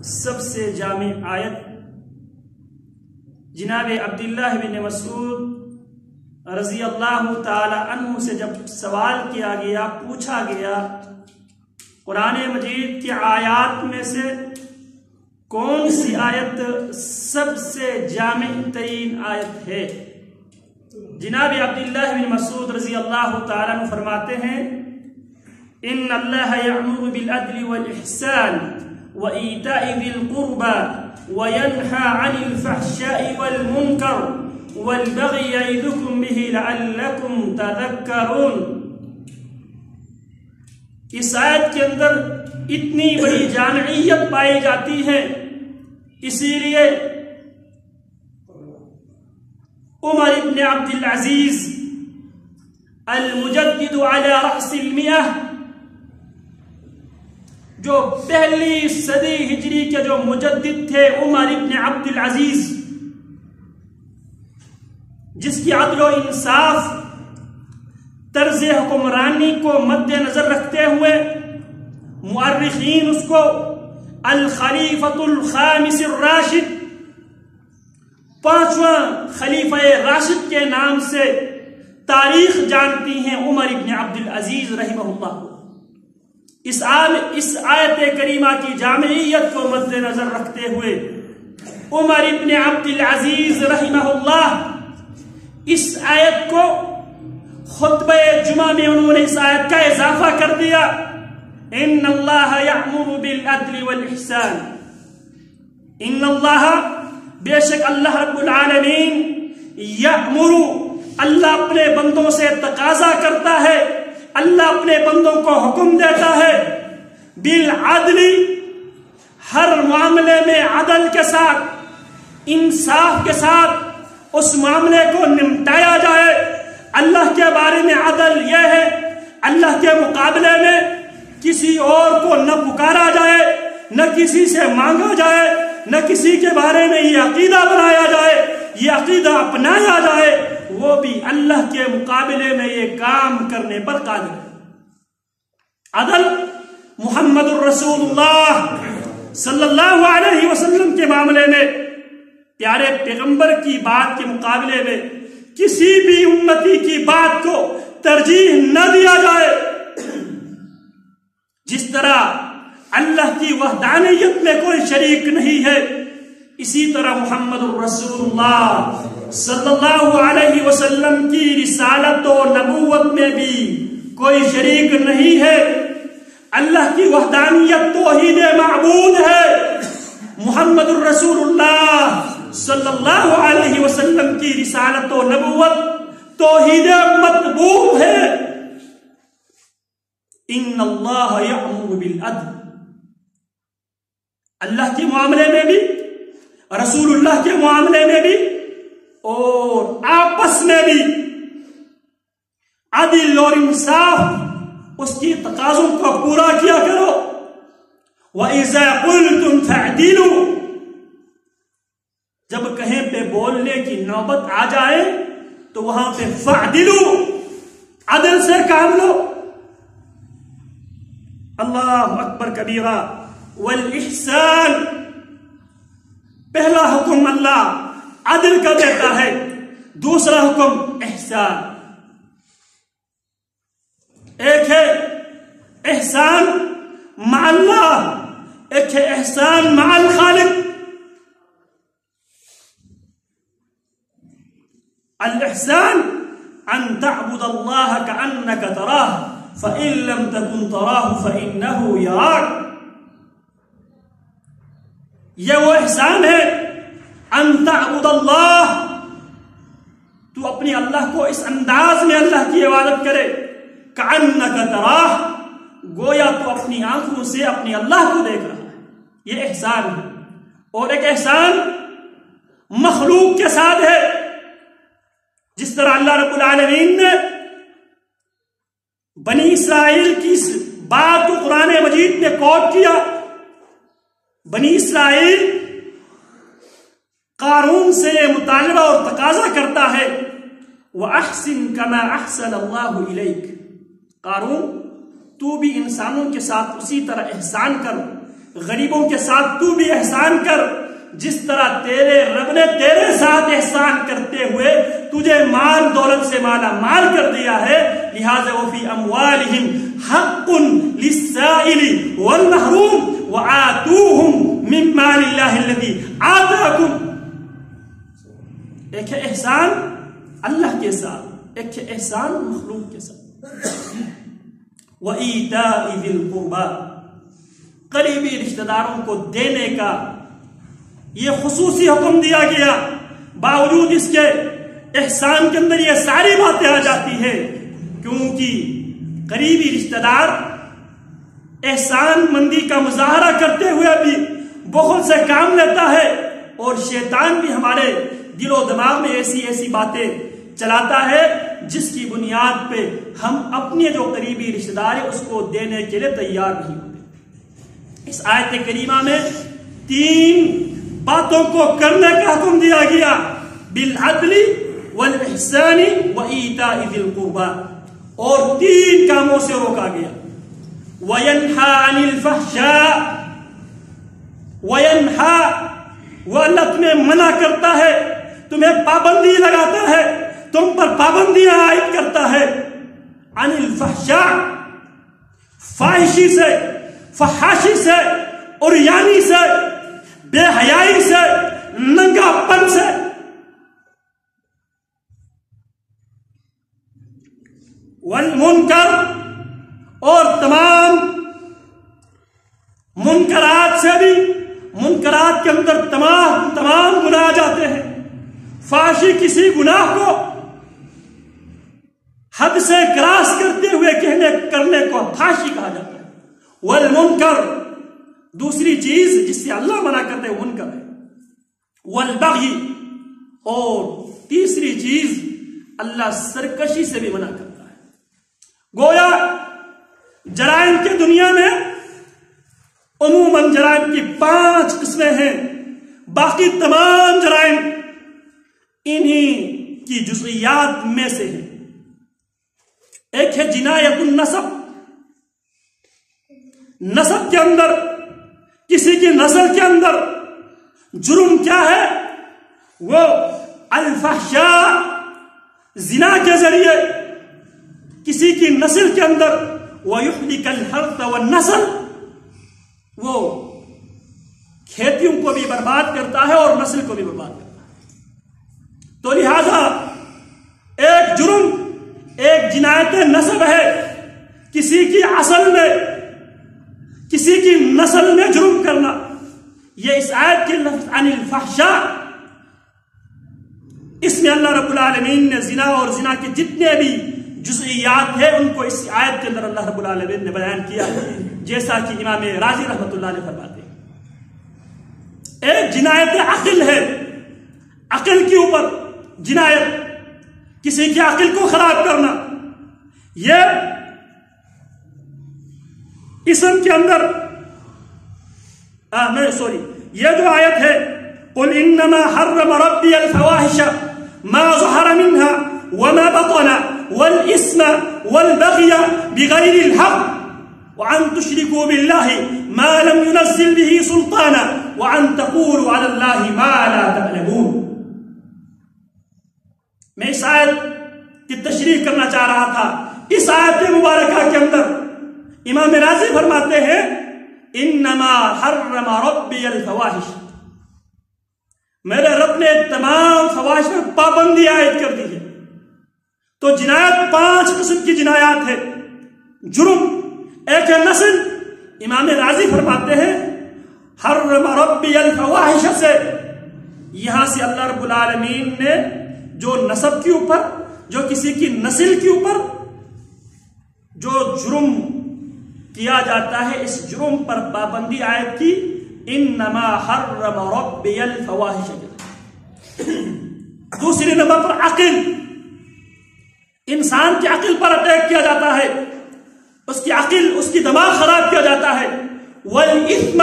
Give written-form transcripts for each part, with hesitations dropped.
سب سے جامع آیت جناب عبداللہ بن مسعود رضی اللہ تعالی عنہ سے جب سوال کیا گیا، پوچھا گیا قرآن مجید کی آیات میں سے کون سی آیت سب سے جامع ترین آیت ہے، جناب عبداللہ بن مسعود رضی اللہ تعالی عنہ فرماتے ہیں ان اللہ یأمر بالعدل والاحسان وإيتاء ذي القربى وينهى عن الفحشاء والمنكر والبغي يعظكم به لعلكم تذكرون۔ اس آیت کے اندر اتنی بڑی جامعیت پائی جاتی ہے، اسی لیے عمر ابن عبد العزیز المجدد على رأس المئة، جو پہلی صدی ہجری کے جو مجدد تھے عمر ابن عبد العزیز، جس کی عدل و انصاف طرز حکمرانی کو مد نظر رکھتے ہوئے مؤرخین اس کو الخلیفۃ الخامس الراشد، پانچواں خلیفہ راشد کے نام سے تاریخ جانتی ہیں عمر ابن عبد العزیز رحمہ اللہ۔ اس آیت کریمہ کی جامعیت کو مد نظر رکھتے ہوئے عمر ابن عبد العزیز رحمہ اللہ اس آیت کو خطبہ جمعہ میں انہوں نے اس آیت کا اضافہ کر دیا، ان اللہ یأمر بالعدل والاحسان، ان اللہ بے شک اللہ رب العالمین یأمر، اللہ اپنے بندوں سے تقاضا کرتا ہے، اللہ اپنے بندوں کو حکم دیتا ہے بالعدل، ہر معاملے میں عدل کے ساتھ انصاف کے ساتھ اس معاملے کو نمٹایا جائے۔ اللہ کے بارے میں عدل یہ ہے اللہ کے مقابلے میں کسی اور کو نہ پکارا جائے، نہ کسی سے مانگا جائے، نہ کسی کے بارے میں یہ عقیدہ بنایا جائے، یہ عقیدہ اپنایا جائے، وہ بھی اللہ کے مقابلے میں یہ کام کرنے پر قادر ہے۔ عدل محمد الرسول اللہ صلی اللہ علیہ وسلم کے معاملے میں، پیارے پیغمبر کی بات کے مقابلے میں کسی بھی امتی کی بات کو ترجیح نہ دیا جائے۔ جس طرح اللہ کی وحدانیت میں کوئی شریک نہیں ہے، اسی طرح محمد الرسول اللہ صلی اللہ علیہ وسلم کی رسالت و نبوت میں بھی کوئی شریک نہیں ہے۔ اللہ کی وحدانیت توحید معبود ہے، محمد الرسول اللہ صلی اللہ علیہ وسلم کی رسالت و نبوت توحید مطبوع ہے۔ ان اللہ یأمر بالعدل، اللہ کے معاملے میں بھی، رسول اللہ کے معاملے میں بھی، اور آپس میں بھی عدل اور انصاف اس کی تقاضوں کو پورا کیا کرو۔ وَإِذَا قُلْتُمْ فَاعْدِلُوا، جب کہیں پہ بولنے کی نوبت آ جائے تو وہاں پہ فَاعْدِلُوا، عدل سے کام لو۔ اللہ اکبر کبیرہ۔ وَالْإِحْسَانِ، پہلا حکم اللہ عدل کا دیتا ہے، دوسرا حکم احسان۔ ایک ہے احسان مع اللہ، ایک ہے احسان مع الخالق۔ الاحسان ان تعبد اللہ کأنک تراہ فإن لم تکن تراہ فإنہ یراک، یہ وہ احسان ہے ان تعبد اللہ، تو اپنی اللہ کو اس انداز میں اللہ کی عبادت کرے، کأنک تراہ، گویا تو اپنی آنکھوں سے اپنی اللہ کو دیکھ رہا ہے، یہ احسان ہے۔ اور ایک احسان مخلوق کے ساتھ ہے، جس طرح اللہ رب العالمین نے بنی اسرائیل کی بات کو قرآن مجید میں کوٹ کیا۔ بنی اسرائیل قارون سے مطالبہ اور تقاضا کرتا ہے وَأَحْسِن كَمَا أَحْسَنَ اللَّهُ إِلَيْكَ، قارون تو بھی انسانوں کے ساتھ اسی طرح احسان کر غریبوں کے ساتھ تو بھی احسان کر، جس طرح تیرے رب نے تیرے ساتھ احسان کرتے ہوئے تجھے مال دولت سے مالا مال کر دیا ہے، لہذا وفی اموالہم حق للسائل والمحروم وآتوہم من مال اللہ الذی آتاکم۔ ایک ہے احسان اللہ کے ساتھ، ایک ہے احسان مخلوق کے ساتھ۔ وَإِيتَاءِ ذِي الْقُرْبَى، قریبی رشتہ داروں کو دینے کا یہ خصوصی حکم دیا گیا، باوجود اس کے احسان کے اندر یہ ساری باتیں آ جاتی ہیں، کیونکہ قریبی رشتہ دار احسان مندی کا مظاہرہ کرتے ہوئے بھی بہت سے کام لیتا ہے، اور شیطان بھی ہمارے دل و دماغ میں ایسی ایسی باتیں چلاتا ہے جس کی بنیاد پہ ہم اپنے جو قریبی رشتہ دار ہے اس کو دینے کے لیے تیار نہیں ہوتے۔ اس آیت کریمہ میں 3 باتوں کو کرنے کا حکم دیا گیا، بالعدل والاحسان وایتاء ذی القربى، اور 3 کاموں سے روکا گیا، وینہا عن الفحشاء، وینہا، وہ اللہ تمہیں منع کرتا ہے، تمہیں پابندی لگاتا ہے، تم پر پابندیاں عائد کرتا ہے، عن الفحشاء، فاحشی سے، فحاشی سے، عریانی سے، بے حیائی سے، ننگا پن سے، والمنکر، اور تمام منکرات سے بھی، منکرات کے اندر تمام گناہ جاتے ہیں۔ فحاشی کسی گناہ کو حد سے کراس کرتے ہوئے کرنے کو فحاشی کہا جاتا ہے۔ والمنکر، دوسری چیز جس سے اللہ منع کرتے ہیں وہ منکر ہے۔ والبغی، اور تیسری چیز اللہ سرکشی سے بھی منع کرتا ہے۔ گویا جرائم کی دنیا میں عموماً جرائم کی 5 قسمیں ہیں، باقی تمام جرائم انہی کی جزئیات میں سے ہیں۔ ایک ہے جنایت النسب، نسب کے اندر، کسی کی نسل کے اندر جرم کیا ہے؟ وہ الفحشاء، زنا کے ذریعے کسی کی نسل کے اندر، وَيُحْلِكَ الْحَرْثَ وَالنَّسَلَ، وہ کھیتیوں کو بھی برباد کرتا ہے اور نسل کو بھی برباد کرتا ہے۔ تو لہذا ایک جرم، ایک جنایت نسب ہے، کسی کی اصل میں، کسی کی نسل میں جرم کرنا۔ یہ اس آیت کے لفظ عن الفحشاء، اس میں اللہ رب العالمین نے زنا اور زنا کے جتنے بھی جزئیات ہیں ان کو اس آیت کے اندر اللہ رب العالمین نے بیان کیا، جیسا کہ امام رازی رحمۃ اللہ علیہ فرماتے ہیں۔ ایک جنایت عقل ہے، عقل کے اوپر جنایت، کسی کی عقل کو خراب کرنا۔ یہ اسم کے اندر یہ جو آیت ہے، قل انما حرم ربی الفواحش ما ظهر منها وما بطن والاسم والبغي بغير الحق وان تشركوا بالله ما لم ينزل به سلطانا وان تقولوا على الله ما لا تعلمون۔ میں اس آیت کی تشریح کرنا چاہ رہا تھا۔ اس آیت مبارکہ کے اندر امام رازی فرماتے ہیں انما حرم ربی الفواحش، میرے رب نے تمام فواحش میں پابندی عائد کر دی ہے۔ تو جنایت 5 قسم کی جنایات ہے۔ جرم، ایک ہے نسل، امام رازی فرماتے ہیں حرم ربی الفواحش سے، یہاں سے اللہ رب العالمین نے جو نسب کے اوپر، جو کسی کی نسل کے اوپر جو جرم کیا جاتا ہے، اس جرم پر پابندی عائد کی، انما حرم ربی الفواحش۔ دوسری نمبر پر عقل، انسان کی عقل پر اٹیک کیا جاتا ہے، اس کی عقل، اس کی دماغ خراب کیا جاتا ہے۔ والاسم،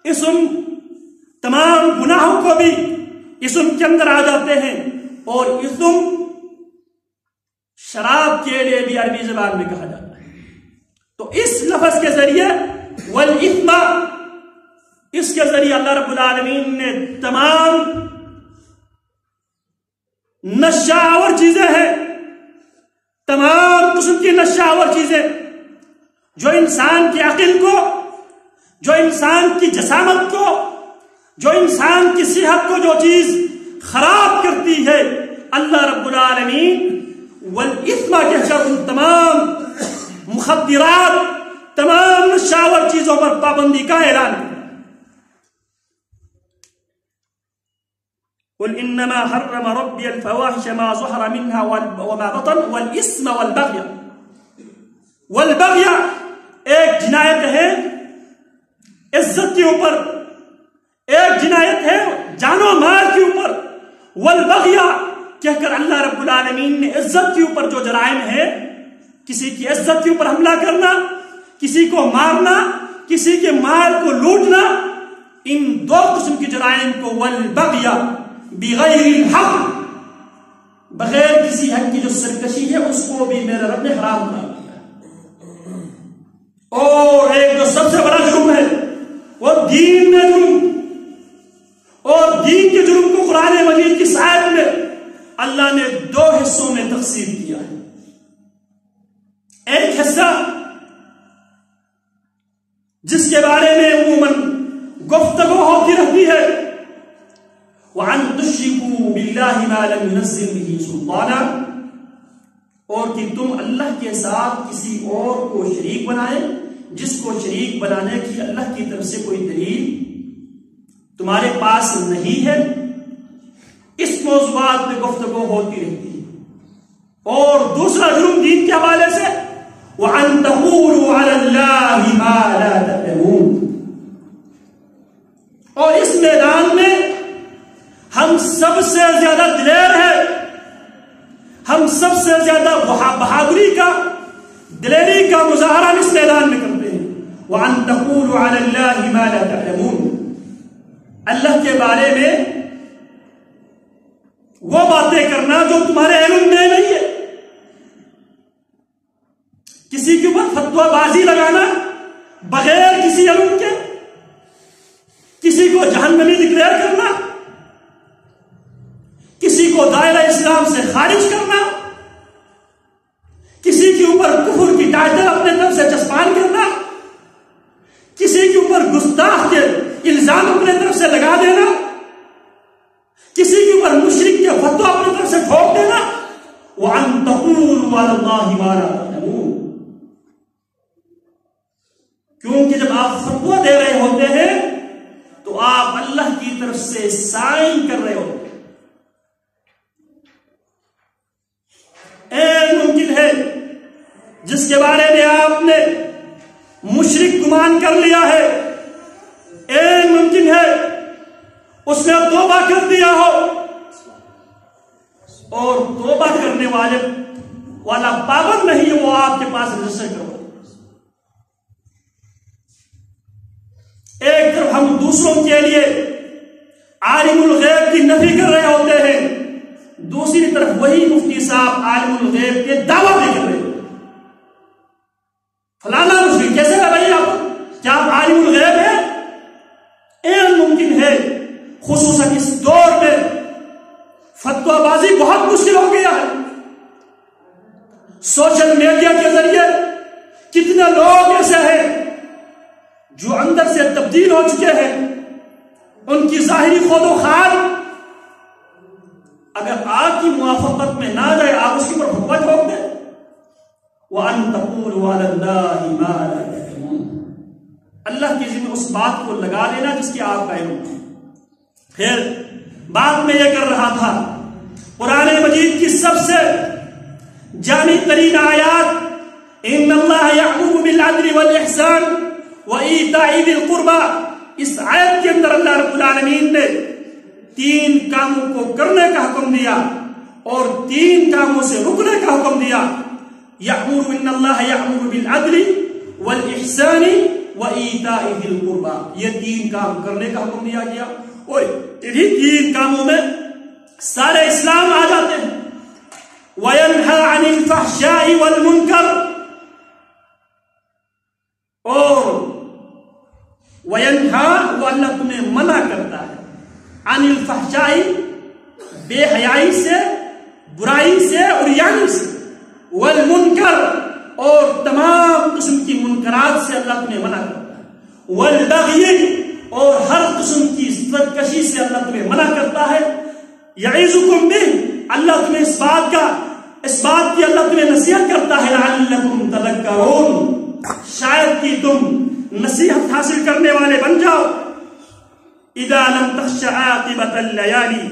اسم، تمام گناہوں کو بھی اسم کے اندر آ جاتے ہیں، اور اسم شراب کے لیے بھی عربی زبان میں کہا جاتا ہے۔ تو اس لفظ کے ذریعے والاسم کے ذریعے اللہ رب العالمین نے تمام نشاور چیزیں ہیں، تمام قسم کی نشاور چیزیں جو انسان کی عقل کو، جو انسان کی جسامت کو، جو انسان کی صحت کو جو چیز خراب کرتی ہے، اللہ رب العالمین والاثم کہہ کر ان تمام مخدرات، تمام نشاور چیزوں پر پابندی کا اعلان کیا۔ قل انما حرم ربي الفواحش ما ظهر منها وما بطن والاثم والبغي۔ والبغي ایک جنایت ہے عزت کے اوپر، ایک جنایت ہے جان و مال کے اوپر۔ والبغي کہہ کر اللہ رب العالمین نے عزت کے اوپر جو جرائم ہے، کسی کی عزت کے اوپر حملہ کرنا، کسی کو مارنا، کسی کے مال کو لوٹنا، ان دو قسم کی جرائم کو والبغي بغیر الحق، بغیر کسی حق کی جو سرکشی ہے، اس کو بھی میرے رب نے حرام قرار دیا۔ اور ایک جو سب سے بڑا جرم ہے وہ دین میں جرم، اور دین کے جرم کو قرآن مجید کی آیت میں اللہ نے دو حصوں میں تقسیم کیا ہے۔ ایک حصہ جس کے بارے میں عموماً گفتگو ہوتی رہتی ہے، وَأَن تُشْرِكُوا بِاللَّهِ مَا لَمْ يُنَزِّلْ بِهِ سُلْطَانًا، اور کہ تم اللہ کے ساتھ کسی اور کو شریک بنائے جس کو شریک بنانے کی اللہ کی طرف سے کوئی دلیل تمہارے پاس نہیں ہے۔ اس موضوعات میں گفتگو ہوتی رہتی ہے۔ اور دوسرا جرم دین کے حوالے سے وَأَن تَقُولُوا عَلَى اللَّهِ مَا لَا تَعْلَمُونَ، اور اس میدان میں ہم سب سے زیادہ دلیر ہے، ہم سب سے زیادہ بہادری کا، دلیری کا مظاہرہ اس میدان میں کرتے ہیں۔ وَأَن تَقُولُوا عَلَى اللَّهِ مَا لَا تَعْلَمُونَ، اللہ کے بارے میں وہ باتیں کرنا جو تمہارے علم میں نہیں ہے، کسی کے اوپر فتویٰ بازی لگانا بغیر کسی علم کے، کسی کو جہنمی ڈکلیئر کرنا، کسی کو دائرہ اسلام سے خارج کرنا، کسی کے اوپر کفر کی ٹائٹل اپنے طرف سے چسپان کرنا، کسی کے اوپر گستاخ کے الزام اپنے طرف سے لگا دینا، کسی کے اوپر مشرک کے فتویٰ اپنے طرف سے ٹھوک دینا۔ وَأَن تَقُولُوا عَلَى اللَّهِ مَا لَا تَعْلَمُونَ، کیونکہ جب آپ فتویٰ دے رہے ہوتے ہیں تو آپ اللہ کی طرف سے سائن کر رہے ہوتے ہیں۔ ایک ممکن ہے جس کے بارے میں آپ نے مشرک گمان کر لیا ہے، ایک ممکن ہے اس نے توبہ کر دیا ہو، اور توبہ کرنے والا پابند نہیں ہے وہ آپ کے پاس رجسٹر کرو۔ ایک طرف ہم دوسروں کے لیے عالم الغیب کی نفی کر رہے ہوتے ہیں، دوسری طرف وہی مفتی صاحب عالم الغیب کے دعویٰ بھی کر رہے ہیں۔ فلانا مشرک کیسے ہے بھائی آپ، کیا آپ عالم الغیب ہیں؟ ایک ممکن ہے، خصوصاً اس دور میں فتویٰ بازی بہت مشکل ہو گیا ہے۔ سوشل میڈیا کے ذریعے کتنے لوگ ایسے ہیں جو اندر سے تبدیل ہو چکے ہیں، ان کی ظاہری خود و خال اگر آپ کی موافقت میں نہ جائے، آپ اس کے اوپر فتویٰ ٹھوک دیں۔ وَأَن تَقُولُوا عَلَى اللَّهِ مَا لَا تَعْلَمُونَ، اللہ کے ذمہ اس بات کو لگا لینا جس کی آپ کا علم ہے۔ پھر بات میں یہ کر رہا تھا، قرآن مجید کی سب سے جامع ترین آیات ان اللہ یأمر بالعدل والإحسان وإیتاء ذی القربى، اس آیت کے اندر اللہ رب العالمین نے 3 کاموں کو کرنے کا حکم دیا اور 3 کاموں سے رکنے کا حکم دیا۔ یأمر ان اللہ یأمر بالعدل والإحسان وإیتاء ذی القربى، یہ 3 کام کرنے کا حکم دیا گیا، اور انہی 3 کاموں میں سارے اسلام آ جاتے ہیں۔ وَيَنْهَى عَنِ الْفَحْشَاءِ وَالْمُنْكَرِ، اور وینہا وہ اللہ تمہیں منع کرتا ہے عن الفحشائی بے حیائی سے، برائی سے اور یعنی سے، والمنکر اور تمام قسم کی منکرات سے اللہ تمہیں منع کرتا ہے، والبغی اور ہر قسم کی سرکشی سے اللہ تمہیں منع کرتا ہے، یعظکم بہ اللہ تمہیں اس بات کی اللہ تمہیں نصیحت کرتا ہے، لعلکم تذکرون شاید کہ تم نصیحت حاصل کرنے والے بن جاؤ، اذا لم تخش عاقبۃ الليالي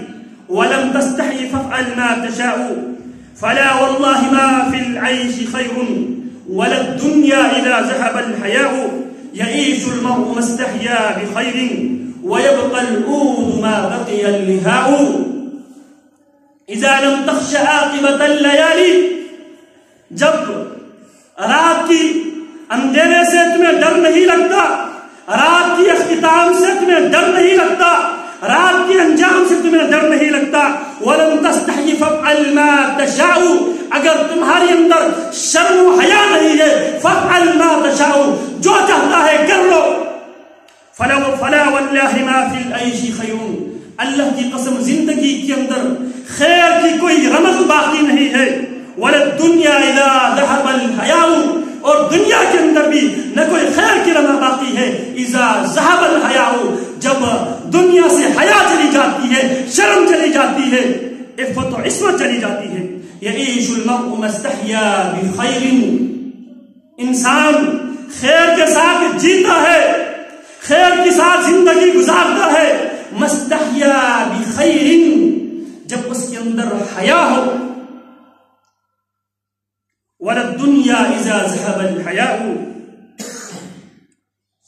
ولم تستحي فافعل ما تشاء فلا والله ما في العيش خير ولا الدنيا اذا ذهب الحياء يعيش المرء ما استحيا بخير ويبقى العود ما بقي اللهاء اذا لم تخش عاقبۃ الليالي جب رات کی اندھیرے سے تمہیں ڈر نہیں لگتا، رات کی اختتام سے تمہیں ڈر نہیں لگتا، رات کے انجام سے تمہیں ڈر نہیں لگتا، وَلَمْ تَسْتَحْيِ فَافْعَلْ مَا تَشَاءُ اگر تمہاری اندر شرم و حیا نہیں ہے، فَافْعَلْ مَا تَشَاءُ جو چاہتا ہے کر لو، فَلَا وَاللَّهِ مَا فِي الْعَيْشِ خَيْرٌ اللہ کی قسم زندگی کے اندر خیر کی کوئی رمق باقی نہیں ہے، وَلَا الدُّنْيَا إِذَا ذَهَبَ الْحَيَاءُ اور دنیا کے اندر بھی نہ کوئی خیر کی رمق باقی ہے، اذا ذهب الحیاء جب دنیا سے حیا چلی جاتی ہے، شرم چلی جاتی ہے، عفت و عصمت چلی جاتی ہے، یعیش المرء ما استحیا بخیر انسان خیر کے ساتھ جیتا ہے، خیر کے ساتھ زندگی گزارتا ہے، ما استحیا بخیر جب اس کے اندر حیا ہو، وَلَلدُّنْيَا إِذَا ذَهَبَ الْحَيَاءُ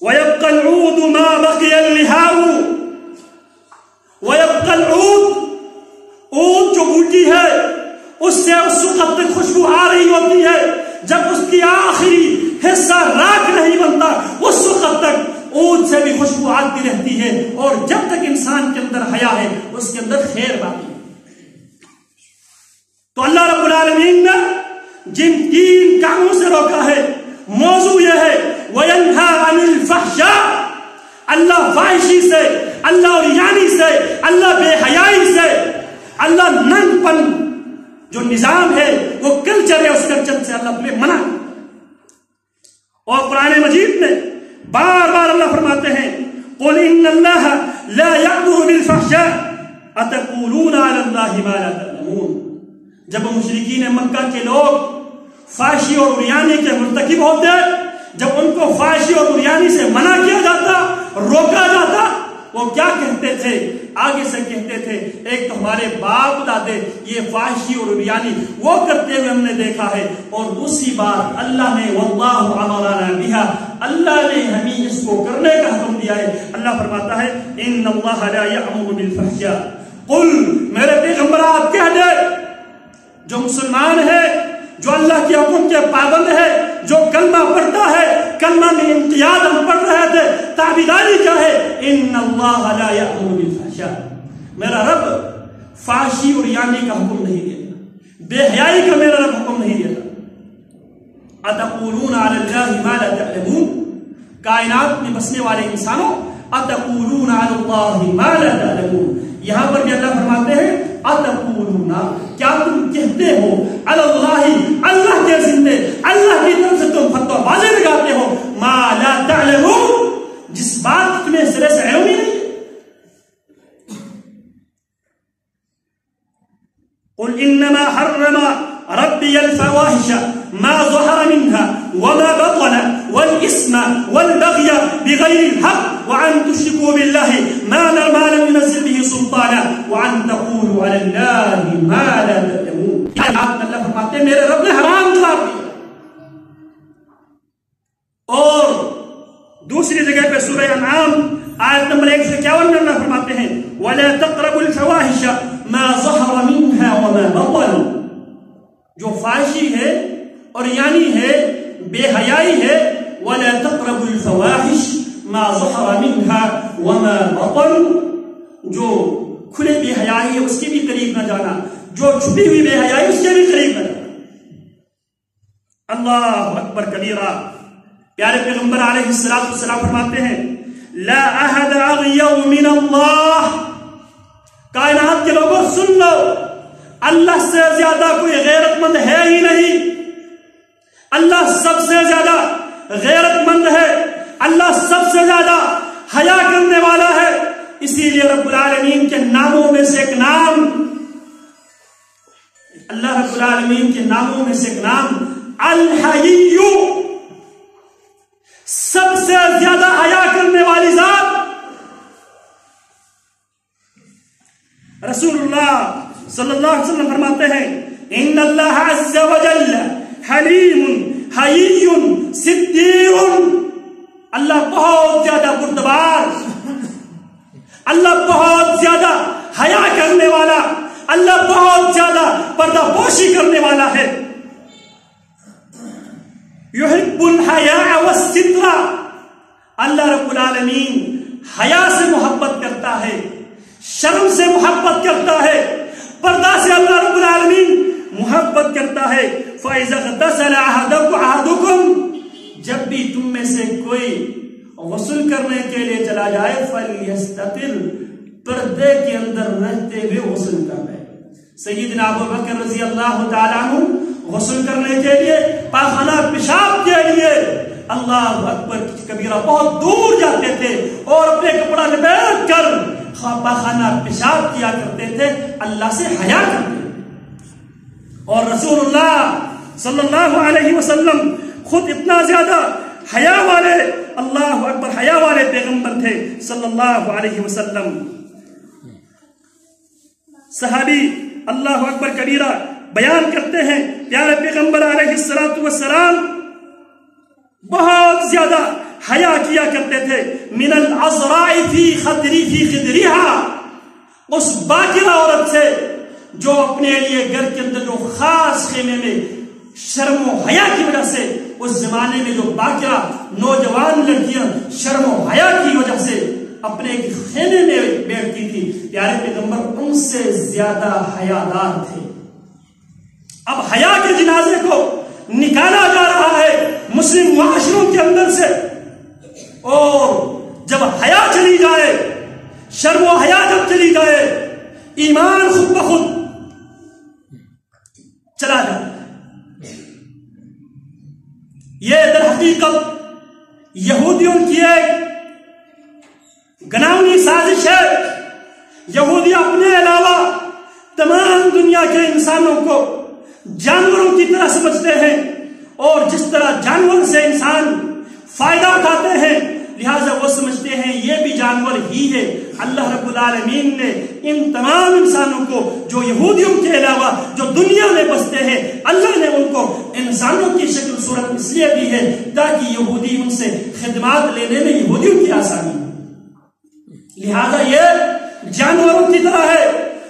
وَيَبْقَى الْعُودُ مَا بَقِيَ اللِّهَاءُ وَيَبْقَى الْعُود عود جو بوٹی ہے اس سے اس وقت تک خوشبو آ رہی ہوتی ہے جب اس کی آخری حصہ راکھ نہیں بنتا، اس وقت تک عود سے بھی خوشبو آتی رہتی ہے، اور جب تک انسان کے اندر حیا ہے اس کے اندر خیر باقی ہے۔ تو اللہ رب العالمین نے جن تین کاموں سے روکا ہے موضوع یہ ہے وَيَنْهَا عَنِ الْفَحْشَاءِ اللہ فاحشی سے، اللہ عریانی سے، اللہ بے حیائی سے، اللہ ننگ پن جو نظام ہے وہ کلچر ہے اس کلچر سے اللہ تمہیں منع۔ اور قرآن مجید میں بار بار اللہ فرماتے ہیں قُلْ إِنَّ اللَّهَ لَا يَأْمُرُ بِالْفَحْشَاءِ أَتَقُولُونَ عَلَى اللَّهِ مَا لَا تَعْلَمُونَ جب مشرکین مکہ کے لوگ فحشی اور عریانی کے مرتکب ہوتے، جب ان کو فحشی اور عریانی سے منع کیا جاتا، روکا جاتا، وہ کیا کہتے تھے؟ آگے سے کہتے تھے ایک تو ہمارے باپ دادے یہ فحشی اور عریانی وہ کرتے ہوئے ہم نے دیکھا ہے، اور دوسری بات اللہ نے واللہ امرنا بہا اللہ نے ہمیں اس کو کرنے کا حکم دیا ہے۔ اللہ فرماتا ہے ان اللہ لا یأمر بالفحشاء قل میرے پیغمبر آپ کہہ دے جو مسلمان ہے، جو اللہ کے حکم کے پابند ہے، جو کلمہ پڑھتا ہے، کلمہ میں انقیاد ہم پڑھ رہے تھے، تابعداری کیا ہے؟ ان اللہ لا یأمر بالفحشاء میرا رب فحشی اور عریانی کا حکم نہیں دیتا، بے حیائی کا میرا رب حکم نہیں دیتا۔ اتقولون علی اللہ ما لا تعلمون کائنات میں بسنے والے انسانوں اتقولون علی اللہ ما لا تعلمون یہاں پر بھی اللہ فرماتے ہیں اتقولون کیا تم کہتے ہو علی اللہ اللہ کے ذمے اللہ کی طرف سے تم فتویٰ بازی لگاتے ہو ما لا تعلمون جس بات تمہیں سرے سے علم ہی نہیں ہے۔ قل انما حرم ربي الفواحش ما ظهر منها وما بطن والإثم والبغي بغير الحق وأن تشركوا بالله ما لم ينزل به سلطانا وأن تقولوا على الله ما لا تعلمون۔ اللہ فرماتے ہیں میرے رب نے حرام قرار دیا۔ اور دوسری جگہ پہ سورہ انعام آیت نمبر 151 میں اللہ فرماتے ہیں وَلَا تَقْرَبُوا الْفَوَاحِشَ مَا ظَهَرَ مِنْهَا وَمَا بَطَنَ جو فحشی ہے اور یعنی ہے بے حیائی ہے وَلَا تَقْرَبُوا الْفَوَاحِشَ مَا ظَهَرَ مِنْهَا وَمَا بَطَنَ جو کھلے بے حیائی ہے اس کے بھی قریب نہ جانا، جو چھپی ہوئی بے حیائی اس کے بھی قریب نہ جانا۔ اللہ اکبر کبیرہ۔ پیارے پیغمبر علیہ السلام فرماتے ہیں لا احد اغیظ من اللہ، کائنات کے لوگوں سن لو، اللہ سے زیادہ کوئی غیرت مند ہے ہی نہیں، اللہ سب سے زیادہ غیرت مند ہے، اللہ سب سے زیادہ حیا کرنے والا ہے۔ اسی لیے رب العالمین کے ناموں میں سے ایک نام، اللہ رب العالمین کے ناموں میں سے ایک نام الحی، سب سے زیادہ حیا کرنے والی ذات۔ رسول اللہ صلی اللہ علیہ وسلم فرماتے ہیں ان اللہ عز وجل حلیم حیی ستیر، اللہ بہت زیادہ بردبار، اللہ بہت زیادہ حیا کرنے والا، اللہ بہت زیادہ پردہ پوشی کرنے والا ہے۔ یحب الحیاء والستر، اللہ رب العالمین حیا سے محبت کرتا ہے، شرم سے محبت کرتا ہے، پردہ سے اللہ رب العالمین محبت کرتا ہے۔ فَإِذَا اغْتَسَلَ أَحَدُكُمْ، جب بھی تم میں سے کوئی غسل کرنے کے لیے چلا جائے فَلْيَسْتَتِرْ، پردے کے اندر رہتے ہوئے غسل کر لے۔ سیدنا ابو بکر رضی اللہ تعالیٰ عنہ غسل کرنے کے لیے، پاخانہ پیشاب کے لیے اللہ اکبر کبیرہ بہت دور جاتے تھے اور اپنے کپڑا لپیٹ کر پاخانہ پیشاب کیا کرتے تھے، اللہ سے حیا کرتے تھے۔ اور رسول اللہ صلی اللہ علیہ وسلم خود اتنا زیادہ حیا والے، اللہ اکبر، حیا والے پیغمبر تھے صلی اللہ علیہ وسلم۔ صحابی اللہ اکبر کبیرہ بیان کرتے ہیں پیارے پیغمبر علیہ السلام بہت زیادہ حیا کیا کرتے تھے۔ من العذراء فی خدریہا، اس باکرہ عورت سے جو اپنے لیے گھر کے اندر جو خاص خیمے میں شرم و حیا کی وجہ سے، اس زمانے میں جو باکرہ نوجوان لڑکیاں شرم و حیا کی وجہ سے اپنے خیمے میں بیٹھتی تھی، پیارے پیغمبر ان سے زیادہ حیادار تھے۔ اب حیا کے جنازے کو نکالا جا رہا ہے مسلم معاشروں کے اندر سے، اور جب حیا چلی جائے، شرم و حیا جب چلی جائے، ایمان خود بخود چلا جائے۔ یہ در حقیقت یہودیوں کی ایک گناہی سازش ہے۔ یہودی اپنے علاوہ تمام دنیا کے انسانوں کو جانوروں کی طرح سمجھتے ہیں، اور جس طرح جانور سے انسان فائدہ اٹھاتے ہیں لہٰذا وہ سمجھتے ہیں یہ بھی جانور ہی ہے۔ اللہ رب العالمین نے ان تمام انسانوں کو جو یہودیوں کے علاوہ جو دنیا میں بستے ہیں، اللہ نے ان کو انسانوں کی شکل صورت اس لیے دی ہے تاکہ یہودی ان سے خدمات لینے میں یہودیوں کی آسانی ہو۔ لہذا یہ جانوروں کی طرح ہے،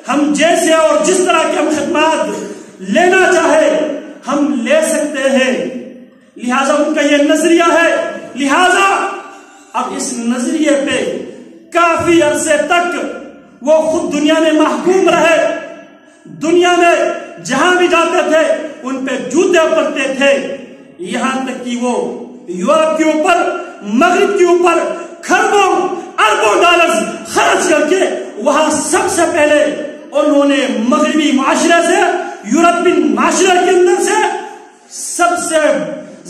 ہم جیسے اور جس طرح کی ہم خدمات لینا چاہے ہم لے سکتے ہیں، لہذا ان کا یہ نظریہ ہے۔ لہذا اب اس نظریے پہ کافی عرصے تک وہ خود دنیا میں محکوم رہے، دنیا میں جہاں بھی جاتے تھے ان پہ جوتے پڑتے تھے، یہاں تک کہ وہ یورپ کے اوپر، مغرب کے اوپر کھربوں اربوں ڈالرز خرچ کر کے وہاں سب سے پہلے انہوں نے مغربی معاشرے سے، یورپین معاشرے کے اندر سے سب سے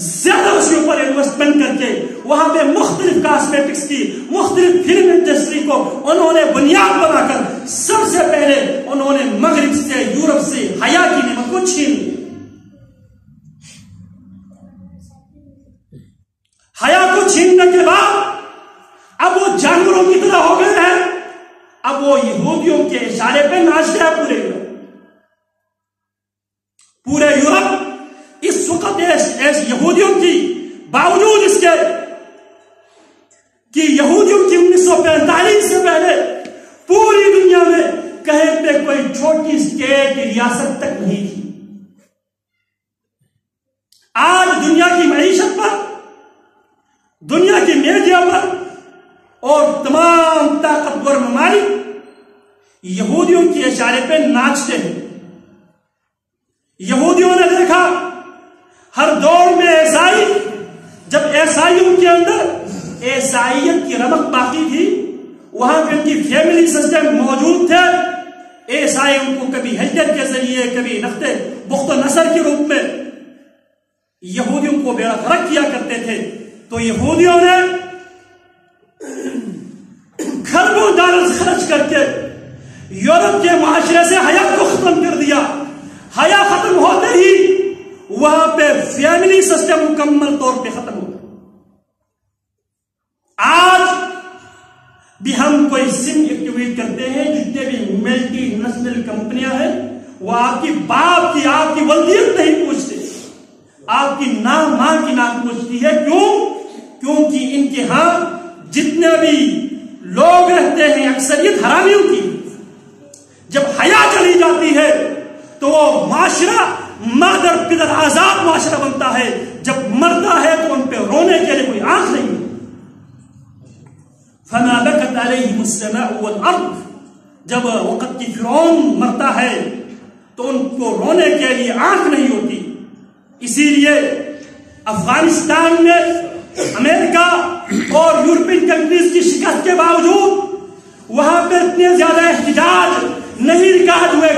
زیادہ اس کے اوپر انویسٹمنٹ کر کے وہاں پہ مختلف کاسمیٹکس کی، مختلف فلم انڈسٹری کو انہوں نے بنیاد بنا کر سب سے پہلے انہوں نے مغرب سے، یورپ سے حیا کی نعمت کو چھین لی۔ حیا کو چھیننے کے بعد اب وہ جانوروں کی طرح ہو گئے ہیں، اب وہ یہودیوں کے اشارے پہ ناچتے ہیں پورے یورپ۔ پورے یورپ اس وقت یہودیوں کی باوجود اس کے کہ یہودیوں کی 1945 سے پہلے پوری دنیا میں کہیں پہ کوئی چھوٹی اسٹیٹ ریاست تک نہیں تھی۔ آج دنیا کی معیشت پر، دنیا کی میڈیا پر اور تمام طاقتور ممالک یہودیوں کے اشارے پہ ناچتے ہیں۔ یہودیوں نے دیکھا ہر دور میں عیسائی، جب عیسائیوں کے اندر عیسائیت کی رمق باقی تھی، وہاں پہ ان کی فیملی سسٹم موجود تھے. عیسائی ان کو کبھی ہجرت کے ذریعے، کبھی نقطے بخت و نصر کے روپ میں یہودیوں کو بیڑا غرق کیا کرتے تھے. تو یہودیوں نے کھربوں ڈالر خرچ کر کے یورپ کے معاشرے سے حیا کو ختم کر دیا. حیا ختم ہوتے ہی وہاں پہ فیملی سسٹم مکمل طور پہ ختم ہو گیا. آج بھی ہم کوئی سم ایکٹیویٹ کرتے ہیں، جتنے بھی ملٹی نیشنل کمپنیاں ہیں وہ آپ کی باپ کی، آپ کی ولدیت نہیں پوچھتے، آپ کی نام ماں کی نام پوچھتی ہے. کیونکہ ان کے ہاں جتنے بھی لوگ رہتے ہیں اکثریت حرامیوں کی. جب حیا چلی جاتی ہے تو وہ معاشرہ مادر پدر آزاد معاشرہ بنتا ہے. جب مرتا ہے تو ان پہ رونے کے لیے کوئی آنکھ نہیں. فما بكت عليهم السماء والارض. جب وقت کی فرعون مرتا ہے تو ان کو رونے کے لیے آنکھ نہیں ہوتی. اسی لیے افغانستان میں امریکہ اور یورپین کنٹریز کی شکست کے باوجود وہاں پہ اتنے زیادہ احتجاج نہیں ریکارڈ ہوئے.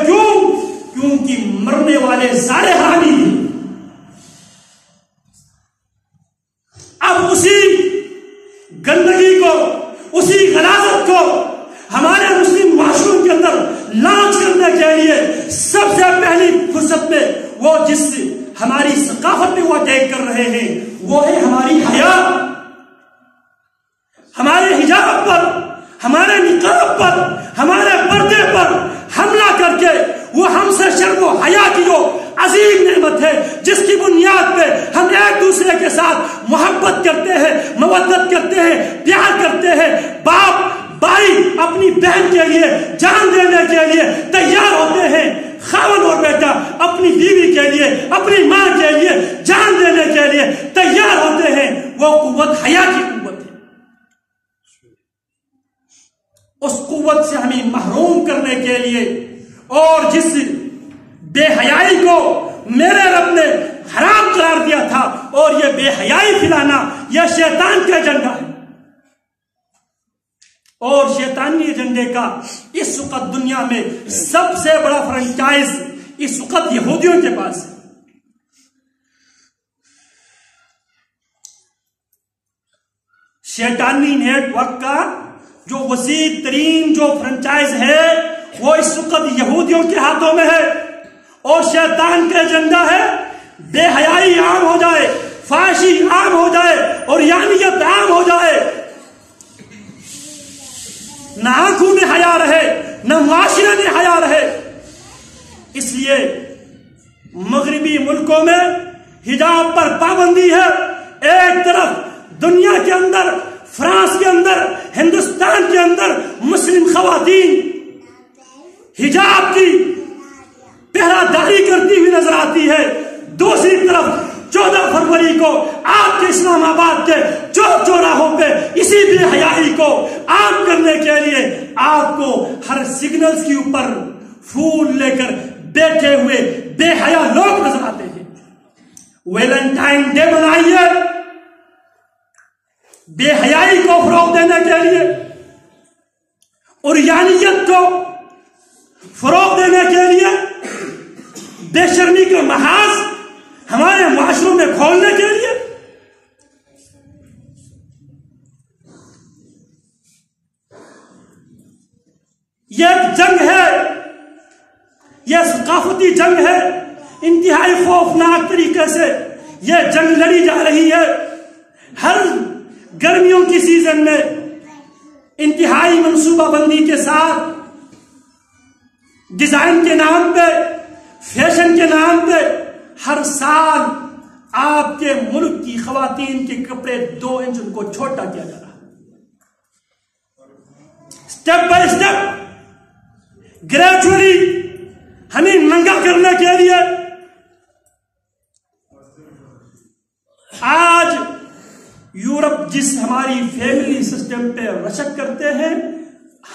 کیونکہ مرنے والے سارے حرامی ہیں. اب اسی گندگی کو، اسی غلاظت کو ہمارے مسلم معاشروں کے اندر لانچ کرنے کے لیے سب سے پہلی فرصت میں وہ جس ہماری ثقافت میں وہ اٹیک کر رہے ہیں وہ ہے ہماری حیا. ہمارے حجاب پر، ہمارے نقاب پر، ہمارے پردے پر حملہ کر کے وہ ہم سے شرم و حیا کی جو عظیم نعمت ہے، جس کی بنیاد پہ ہم ایک دوسرے کے ساتھ محبت کرتے ہیں، مودت کرتے ہیں، پیار کرتے ہیں. باپ بھائی اپنی بہن کے لیے جان دینے کے لیے تیار ہوتے ہیں. خاوند اور بیٹا اپنی بیوی کے لیے، اپنی ماں کے لیے جان دینے کے لیے تیار ہوتے ہیں. وہ قوت حیا کی قوت ہے. اس قوت سے ہمیں محروم کرنے کے لیے اور جس بے حیائی کو میرے رب نے حرام قرار دیا تھا، اور یہ بے حیائی پھیلانا یہ شیطان کا ایجنڈا ہے. اور شیطانی ایجنڈے کا اس وقت دنیا میں سب سے بڑا فرنچائز اس وقت یہودیوں کے پاس ہے. شیطانی نیٹ ورک کا جو وسیع ترین جو فرنچائز ہے وہ اس وقت یہودیوں کے ہاتھوں میں ہے. اور شیطان کا ایجنڈا ہے بے حیائی عام ہو جائے، فحاشی عام ہو جائے، اور یانیت عام ہو جائے. نہ آنکھوں میں حیا رہے، نہ معاشرے میں حیا رہے. اس لیے مغربی ملکوں میں حجاب پر پابندی ہے. ایک طرف دنیا کے اندر، فرانس کے اندر، ہندوستان کے اندر مسلم خواتین حجاب کی پہرا داری کرتی ہوئی نظر آتی ہے. دوسری طرف 14 فروری کو آپ کے اسلام آباد کے چوک چوراہوں پہ اسی بے حیائی کو عام کرنے کے لیے آپ کو ہر سگنلز کے اوپر پھول لے کر بیٹھے ہوئے بے حیا لوگ نظر آتے ہیں. ویلنٹائن ڈے منائیے بے حیائی کو فروغ دینے کے لیے اور یانیت کو فروغ دینے کے لیے، بے شرمی کا محاذ ہمارے معاشروں میں کھولنے کے لیے. یہ ایک جنگ ہے، یہ ثقافتی جنگ ہے. انتہائی خوفناک طریقے سے یہ جنگ لڑی جا رہی ہے. ہر گرمیوں کی سیزن میں انتہائی منصوبہ بندی کے ساتھ ڈیزائن کے نام پہ، فیشن کے نام پہ ہر سال آپ کے ملک کی خواتین کے کپڑے 2 انچ ان کو چھوٹا کیا جا رہا ہے. سٹیپ بائی سٹیپ گریجولی ہمیں ننگا کرنے کے لیے آج یورپ جس ہماری فیملی سسٹم پہ رشک کرتے ہیں،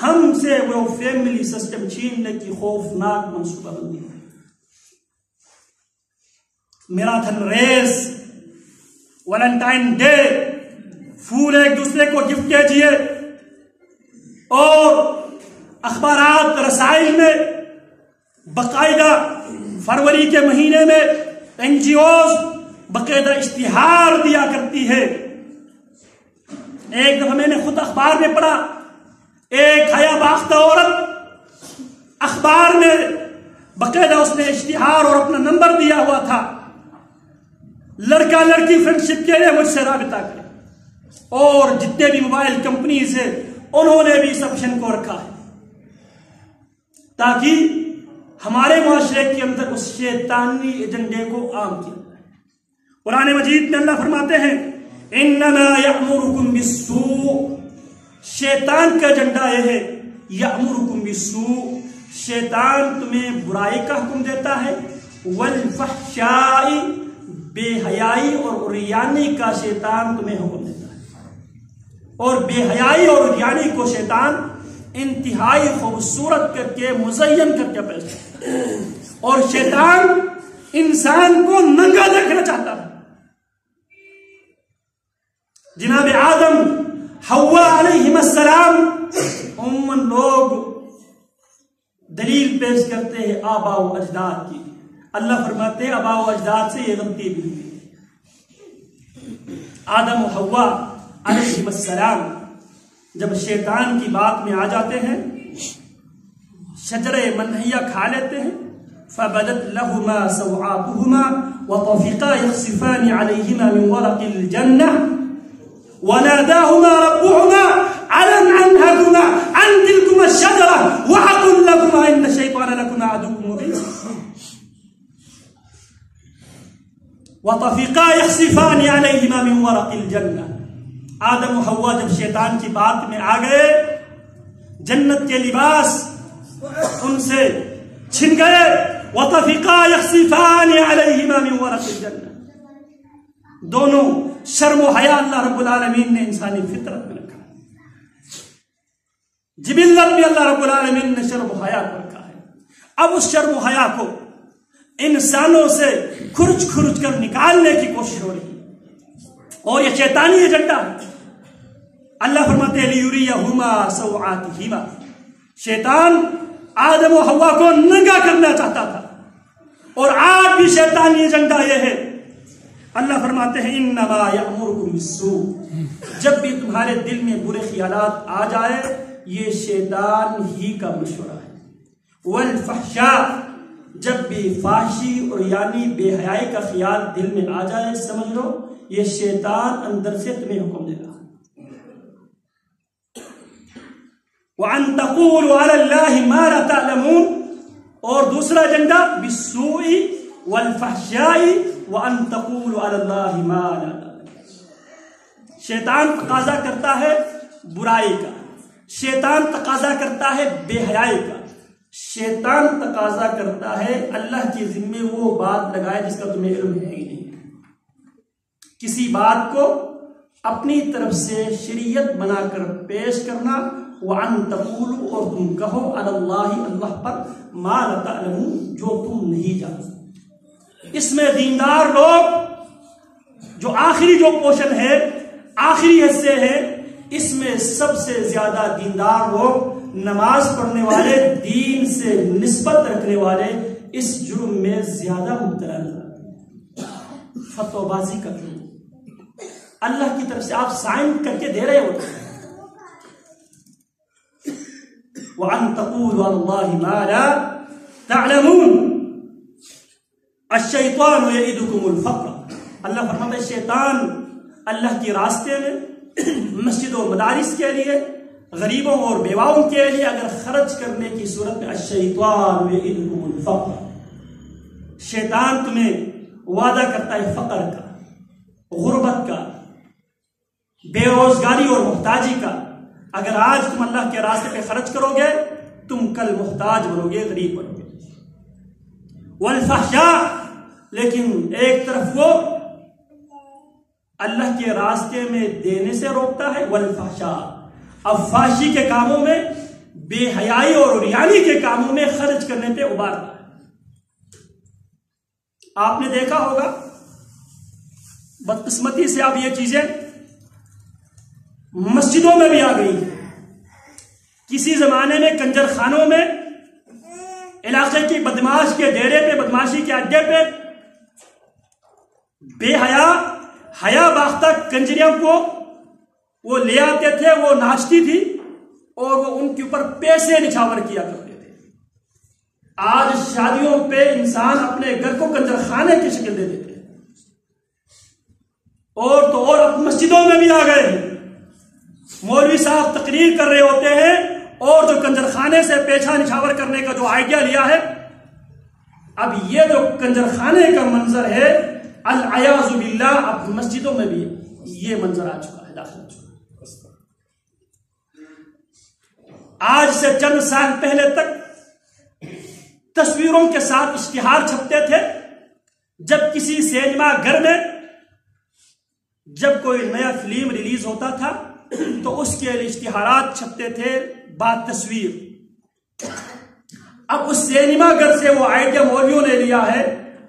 ہم سے وہ فیملی سسٹم چھیننے کی خوفناک منصوبہ بندی ہے. میراتھن ریس، ویلنٹائن ڈے، پھول ایک دوسرے کو گفٹ کیجیے، اور اخبارات رسائل میں باقاعدہ فروری کے مہینے میں NGOs باقاعدہ اشتہار دیا کرتی ہے۔ ایک دفعہ میں نے خود اخبار میں پڑھا، ایک حیا باختہ عورت اخبار میں باقاعدہ اس نے اشتہار اور اپنا نمبر دیا ہوا تھا، لڑکا لڑکی فرینڈشپ کے لیے مجھ سے رابطہ کرے، اور جتنے بھی موبائل کمپنیز ہیں انہوں نے بھی اس آپشن کو رکھا ہے تاکہ ہمارے معاشرے کے اندر اس شیطانی ایجنڈے کو عام کیا جائے۔ قرآن مجید میں اللہ فرماتے ہیں انما یأمرکم بالسوء، شیطان کا ایجنڈا یہ ہے، یأمرکم بالسوء، شیطان تمہیں برائی کا حکم دیتا ہے، والفحشاء، بے حیائی اور عریانی کا شیطان تمہیں حکم دیتا ہے، اور بے حیائی اور عریانی کو شیطان انتہائی خوبصورت کر کے مزین کر کے پیش کرتا ہے، اور شیطان انسان کو ننگا دیکھنا چاہتا ہے۔ جناب آدم حوا علیہم السلام عموماً لوگ دلیل پیش کرتے ہیں آباء و اجداد کی، اللہ فرماتے ہیں آباء و اجداد سے یہ غلطی بھی ہوئی۔ آدم و حوا علیہم السلام جب شیطان کی بات میں آ جاتے ہیں، شجرہ منہیہ کھا لیتے ہیں، فبدت لہما سوآتہما وطفقا یخصفان علیہما من ورق الجنہ وناداهما ربهما ألم أنهكما عن تلكما الشجرة وأقل لكما إن الشيطان لكما عدو مبين وطفقا يخصفان عليهما من ورق الجنة۔ آدم و حوا جب شیطان کی بات میں آ گئے، جنت کے لباس ان سے چھن گئے، وطفقا يخصفان عليهما من ورق الجنة، دونوں شرم و حیا اللہ رب العالمین نے انسانی فطرت میں رکھا ہے، جبلت میں اللہ رب العالمین نے شرم و حیا کو رکھا ہے۔ اب اس شرم و حیا کو انسانوں سے کھرچ کھرچ کر نکالنے کی کوشش ہو رہی ہے، اور یہ شیطانی ایجنڈا ہے۔ اللہ فرماتے ہیں لیریہما سوآتہما، شیطان آدم و حوا کو ننگا کرنا چاہتا تھا، اور آج بھی شیطانی ایجنڈا یہ ہے۔ اللہ فرماتے ہیں انما یأمرکم بالسوء، جب بھی تمہارے دل میں برے خیالات آ جائے یہ شیطان ہی کا مشورہ ہے، والفحشاء، جب بھی فحشی اور یعنی بے حیائی کا خیال دل میں آ جائے سمجھ لو یہ شیطان اندر سے تمہیں حکم دے رہا ہے۔ وَأَن تَقُولُوا عَلَى اللَّهِ مَا لَا تَعْلَمُونَ، اور دوسرا ایجنڈا بالسوء والفحشاء وَأَن تَقُولُوا عَلَى اللَّهِ مَا لَا تَعْلَمُونَ۔ شیطان تقاضا کرتا ہے برائی کا، شیطان تقاضا کرتا ہے بے حیائی کا، شیطان تقاضا کرتا ہے اللہ کے ذمے وہ بات لگائے جس کا تمہیں علم ہے ہی نہیں، کسی بات کو اپنی طرف سے شریعت بنا کر پیش کرنا، وَأَن تَقُولُوا، اور تم کہو عَلَى اللَّهِ، اللہ پر، مَا لَا تَعْلَمُونَ، جو تم نہیں جانتے۔ اس میں دیندار لوگ جو آخری جو پورشن ہے، آخری حصے ہیں، اس میں سب سے زیادہ دیندار لوگ نماز پڑھنے والے، دین سے نسبت رکھنے والے اس جرم میں زیادہ مبتلا نظر، فتوی بازی کا جرم اللہ کی طرف سے آپ سائن کر کے دے رہے ہوتے ہیں۔ وَأَن تَقُولُوا عَلَى اللَّهِ مَا لَا تَعْلَمُونَ۔ الشیطان یعدکم الفقر، اللہ فرماتا ہے شیطان اللہ کے راستے میں مسجد و مدارس کے لیے، غریبوں اور بیواؤں کے لیے اگر خرچ کرنے کی صورت میں، الشیطان یعدکم الفقر، شیطان تمہیں وعدہ کرتا ہے فقر کا، غربت کا، بے روزگاری اور محتاجی کا۔ اگر آج تم اللہ کے راستے پہ خرچ کرو گے تم کل محتاج بنو گے، غریب بنو گے۔ والفحشاء، لیکن ایک طرف وہ اللہ کے راستے میں دینے سے روکتا ہے، والفحشاء، اب فحشی کے کاموں میں، بے حیائی اور عریانی کے کاموں میں خرچ کرنے پہ ابھارتا ہے۔ آپ نے دیکھا ہوگا بدقسمتی سے اب یہ چیزیں مسجدوں میں بھی آ گئی ہے۔ کسی زمانے میں کنجر خانوں میں، علاقے کی بدماش کے ڈیرے پہ، بدماشی کے اڈے پہ بے حیا باختہ کنجریوں کو وہ لے آتے تھے، وہ ناچتی تھی اور وہ ان کے اوپر پیسے نچھاور کیا کرتے تھے۔ آج شادیوں پہ انسان اپنے گھر کو کنجر خانے کی شکل دے دیتے ہیں، اور تو اور اب مسجدوں میں بھی آ گئے ہیں۔ مولوی صاحب تقریر کر رہے ہوتے ہیں اور جو کنجر خانے سے پیچھا نچھاور کرنے کا جو آئیڈیا لیا ہے، اب یہ جو کنجر خانے کا منظر ہے العیاذ باللہ اب مسجدوں میں بھی یہ منظر آ چکا ہے، داخل ہو چکا ہے۔ آج سے چند سال پہلے تک تصویروں کے ساتھ اشتہار چھپتے تھے۔ جب کسی سینما گھر میں جب کوئی نیا فلم ریلیز ہوتا تھا تو اس کے لیے اشتہارات چھپتے تھے بات تصویر۔ اب اس سینما گھر سے وہ آئیڈیا مولویوں نے لیا ہے،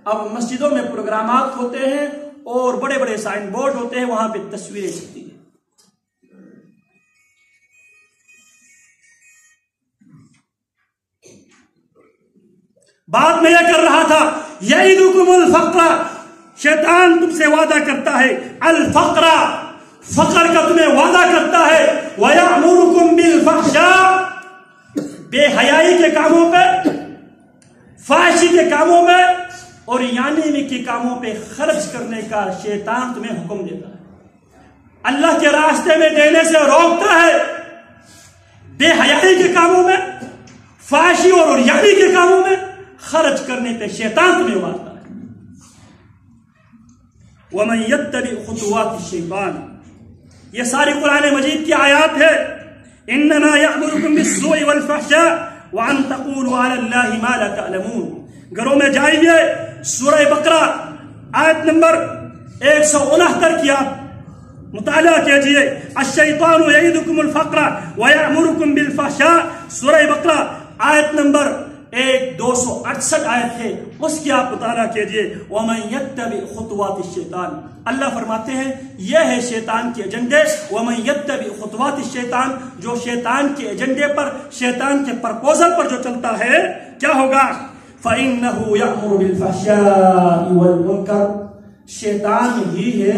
اب مسجدوں میں پروگرامات ہوتے ہیں اور بڑے بڑے سائن بورڈ ہوتے ہیں، وہاں پہ تصویریں چھپتی ہیں۔ بات میں یہ کر رہا تھا، یعیدکم الفقر، شیطان تم سے وعدہ کرتا ہے، الفقر، فقر کا تمہیں وعدہ کرتا ہے، وَيَأْمُرُكُمْ بِالْفَحْشَاءِ، بے حیائی کے کاموں پہ، فحشی کے کاموں میں اور یعنی کے کاموں پہ خرچ کرنے کا شیطان تمہیں حکم دیتا ہے، اللہ کے راستے میں دینے سے روکتا ہے۔ بے حیائی کے کاموں میں، فحشی اور یعنی کے کاموں میں خرچ کرنے پہ شیطان تمہیں مارتا ہے۔ وَمَن يَتَّبِعْ خُطُوَاتِ الشَّيْطَانِ، یہ ساری قرآن مجید کی آیات ہے۔ انما یأمرکم بالسوء والفحشاء وان تقولوا علی اللہ ما لا تعلمون۔ گھروں میں جائیے، سورہ بقرہ آیت نمبر 169 کی آپ مطالعہ کیجئے۔ الشیطان یعیدکم الفقر ویأمرکم بالفحشاء، سورہ بقرہ آیت نمبر 268 آیت ہے، اس کی آپ مطالعہ کیجئے۔ وَمَن يَتَّبِعْ خُطُوَاتِ الشَّيْطَانِ، اللہ فرماتے ہیں یہ ہے شیطان کے ایجنڈے۔ وَمَن يَتَّبِعْ خُطُوَاتِ الشَّيْطَانِ، جو شیطان کے ایجنڈے پر، شیطان کے پرپوزل پر جو چلتا ہے، کیا ہوگا؟ فَإِنَّهُ يَأْمُرُ بِالْفَحْشَاءِ وَالْمُنكَرِ، شیطان ہی ہے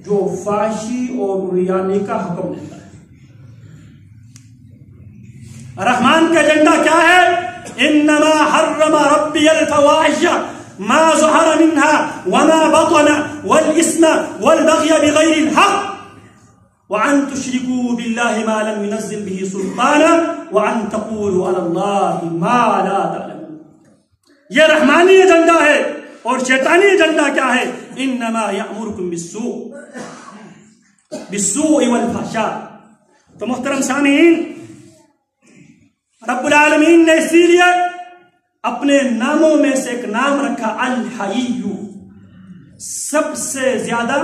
جو فحشی اور ریانی کا حکم دیتا ہے۔ رحمان کا ایجنڈا کیا ہے؟ انما حرم ربی الفواحش ما ظهر منها وما بطن والاسم والبغي بغير الحق وان تشركوا بالله ما لم ينزل به سلطانا وان تقولوا على الله ما لا تعلمون۔ یہ رحمانی ایجنڈا ہے، اور شیطانی ایجنڈا کیا ہے؟ انما یأمرکم بالسوء والفحشاء۔ تو محترم سامعین، رب العالمین نے اسی لیے اپنے ناموں میں سے ایک نام رکھا الحی، سب سے زیادہ